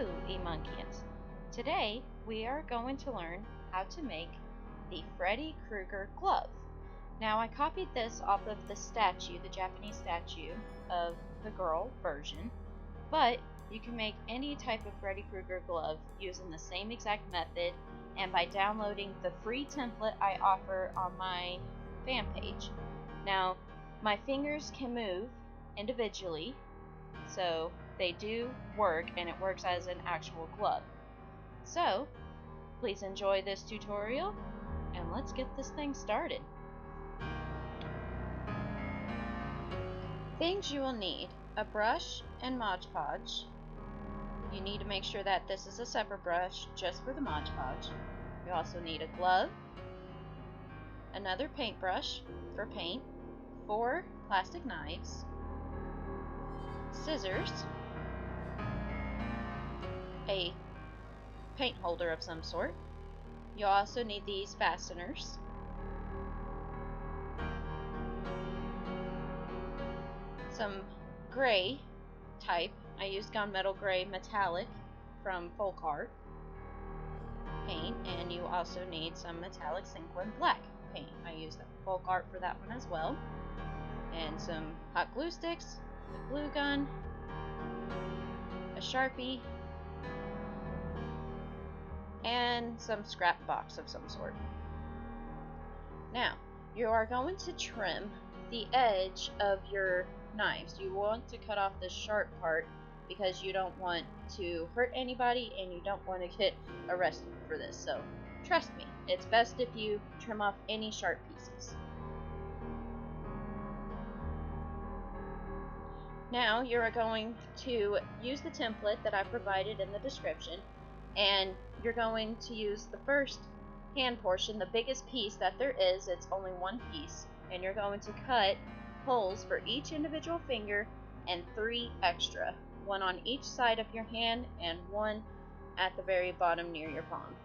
you, emunkians! Today we are going to learn how to make the Freddy Krueger glove. Now I copied this off of the statue, the Japanese statue of the girl version, but you can make any type of Freddy Krueger glove using the same exact method and by downloading the free template I offer on my fan page. Now my fingers can move individually, so they do work, and it works as an actual glove. So please enjoy this tutorial and let's get this thing started. Things you will need: a brush and Mod Podge. You need to make sure that this is a separate brush just for the Mod Podge. You also need a glove, another paintbrush for paint, 4 plastic knives, scissors, a paint holder of some sort. You'll also need these fasteners, some gray type. I used gunmetal gray metallic from Folk Art paint, and you also need some metallic Cinquin black paint. I used Folk Art for that one as well, and some hot glue sticks, a glue gun, a Sharpie, and some scrap box of some sort. Now, you are going to trim the edge of your knives. You want to cut off the sharp part because you don't want to hurt anybody and you don't want to get arrested for this. So, trust me, it's best if you trim off any sharp pieces. Now, you are going to use the template that I provided in the description, and you're going to use the first hand portion, the biggest piece that there is. It's only one piece, and you're going to cut holes for each individual finger and 3 extra, one on each side of your hand and one at the very bottom near your palm.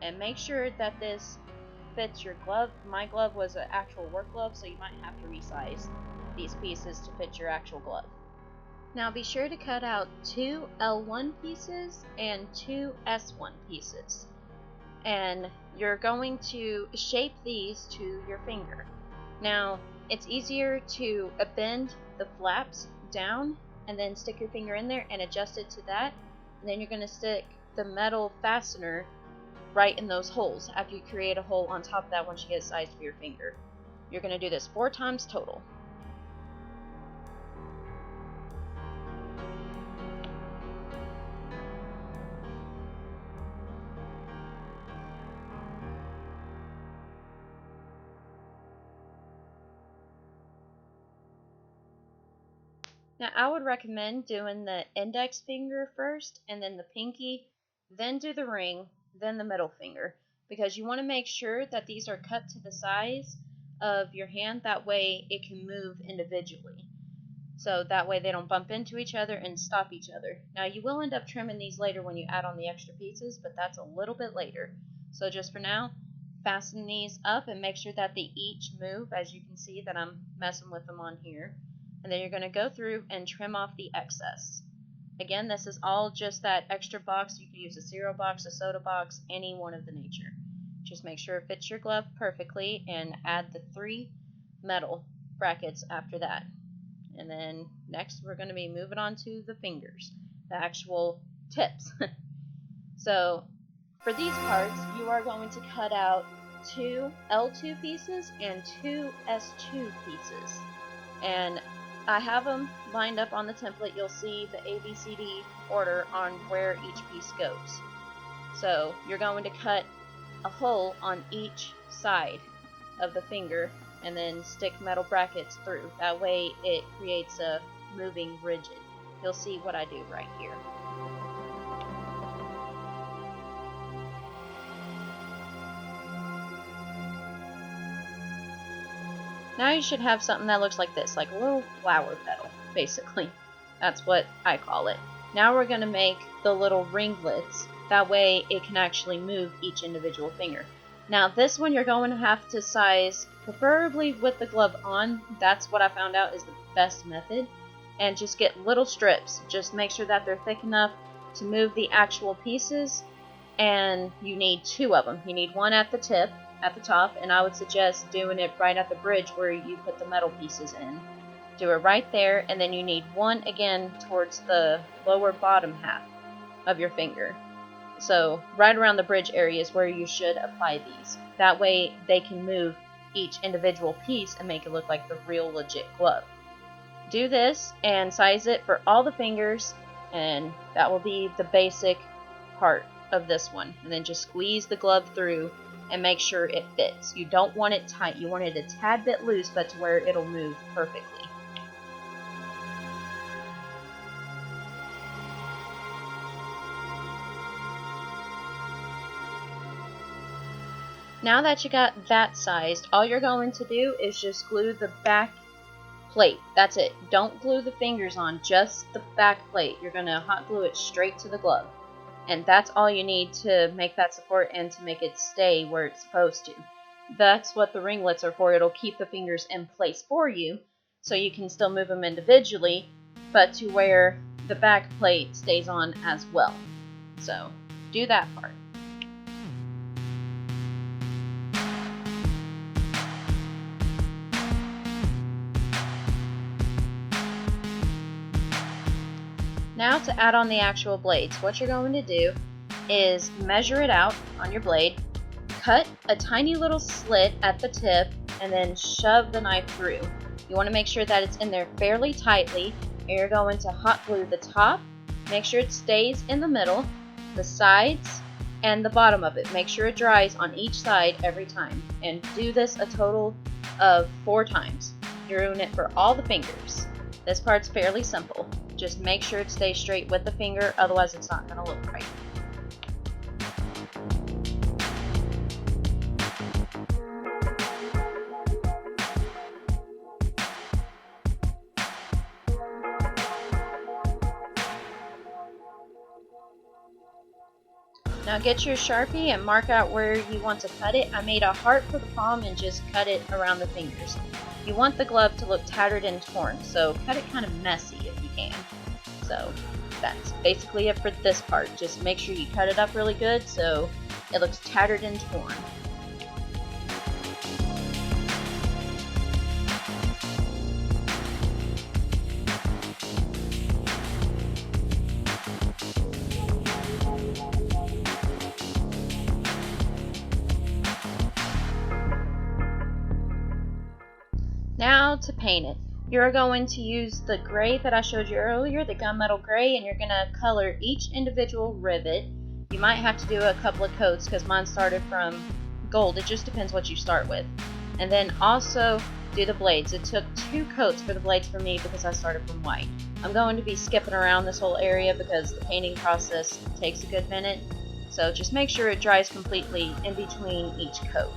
And make sure that this fits your glove. My glove was an actual work glove, so you might have to resize these pieces to fit your actual glove. Now be sure to cut out 2 L1 pieces and 2 S1 pieces. And you're going to shape these to your finger. Now, it's easier to bend the flaps down and then stick your finger in there and adjust it to that. And then you're going to stick the metal fastener right in those holes after you create a hole on top of that once you get a size for your finger. You're going to do this 4 times total. Now, I would recommend doing the index finger first, and then the pinky, then do the ring, then the middle finger, because you want to make sure that these are cut to the size of your hand. That way it can move individually. So that way they don't bump into each other and stop each other. Now, you will end up trimming these later when you add on the extra pieces, but that's a little bit later. So just for now, fasten these up and make sure that they each move, as you can see that I'm messing with them on here. And then you're going to go through and trim off the excess. Again, this is all just that extra box. You can use a cereal box, a soda box, any one of the nature. Just make sure it fits your glove perfectly and add the 3 metal brackets after that. And then next we're going to be moving on to the fingers, the actual tips. So for these parts, you are going to cut out 2 L2 pieces and 2 S2 pieces. And I have them lined up on the template. You'll see the ABCD order on where each piece goes. So you're going to cut a hole on each side of the finger and then stick metal brackets through. That way it creates a moving rigid. You'll see what I do right here. Now you should have something that looks like this, like a little flower petal, basically. That's what I call it. Now we're going to make the little ringlets. That way it can actually move each individual finger. Now this one you're going to have to size, preferably with the glove on. That's what I found out is the best method. And just get little strips. Just make sure that they're thick enough to move the actual pieces, and you need 2 of them. You need one at the tip, at the top, and I would suggest doing it right at the bridge where you put the metal pieces in. Do it right there, and then you need one again towards the lower bottom half of your finger. So right around the bridge area is where you should apply these. That way they can move each individual piece and make it look like the real legit glove. Do this and size it for all the fingers, and that will be the basic part of this one. And then just squeeze the glove through and make sure it fits. You don't want it tight. You want it a tad bit loose, but to where it'll move perfectly. Now that you got that sized, all you're going to do is just glue the back plate. That's it. Don't glue the fingers on, just the back plate. You're going to hot glue it straight to the glove. And that's all you need to make that support and to make it stay where it's supposed to. That's what the ringlets are for. It'll keep the fingers in place for you, so you can still move them individually, but to where the back plate stays on as well. So do that part. Now to add on the actual blades, what you're going to do is measure it out on your blade, cut a tiny little slit at the tip, and then shove the knife through. You want to make sure that it's in there fairly tightly, and you're going to hot glue the top, make sure it stays in the middle, the sides, and the bottom of it. Make sure it dries on each side every time, and do this a total of 4 times. You're doing it for all the fingers. This part's fairly simple. Just make sure it stays straight with the finger, otherwise it's not going to look right. Now get your Sharpie and mark out where you want to cut it. I made a heart for the palm and just cut it around the fingers. You want the glove to look tattered and torn, so cut it kind of messy if you can. So that's basically it for this part. Just make sure you cut it up really good so it looks tattered and torn. Now to paint it. You're going to use the gray that I showed you earlier, the gunmetal gray, and you're going to color each individual rivet. You might have to do a couple of coats because mine started from gold. It just depends what you start with. And then also do the blades. It took 2 coats for the blades for me because I started from white. I'm going to be skipping around this whole area because the painting process takes a good minute. So just make sure it dries completely in between each coat.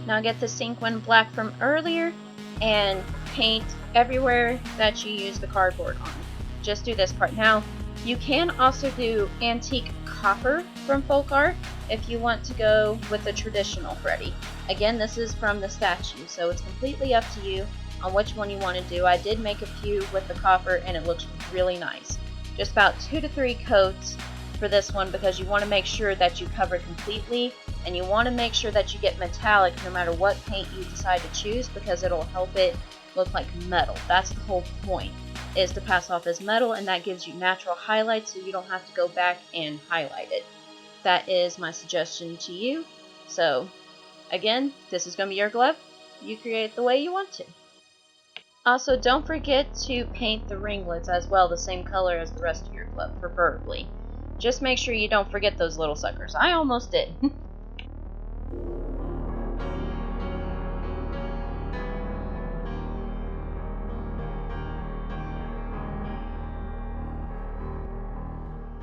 Now get the sequin black from earlier and paint everywhere that you use the cardboard on. Just do this part. Now you can also do antique copper from folk art if you want to go with the traditional Freddy. Again, this is from the statue, so it's completely up to you on which one you want to do. I did make a few with the copper and it looks really nice. Just about 2 to 3 coats for this one because you want to make sure that you cover completely, and you want to make sure that you get metallic no matter what paint you decide to choose because it'll help it look like metal. That's the whole point, is to pass off as metal, and that gives you natural highlights so you don't have to go back and highlight it. That is my suggestion to you. So again, this is going to be your glove. You create it the way you want to. Also, don't forget to paint the ringlets as well the same color as the rest of your glove, preferably. Just make sure you don't forget those little suckers. I almost did.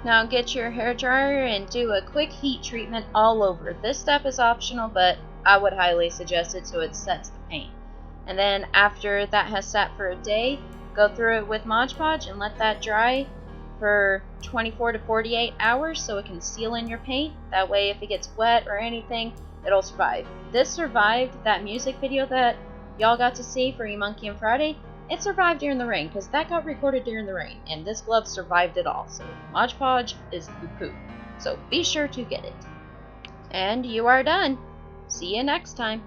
Now get your hair dryer and do a quick heat treatment all over. This step is optional, but I would highly suggest it so it sets the paint. And then after that has sat for a day, go through it with Mod Podge and let that dry for 24 to 48 hours so it can seal in your paint. That way if it gets wet or anything, it'll survive. This survived that music video that y'all got to see for E-Monkey and Friday. It survived during the rain because that got recorded during the rain, and this glove survived it all. So Mod Podge is poo-poo. So be sure to get it. And you are done. See you next time.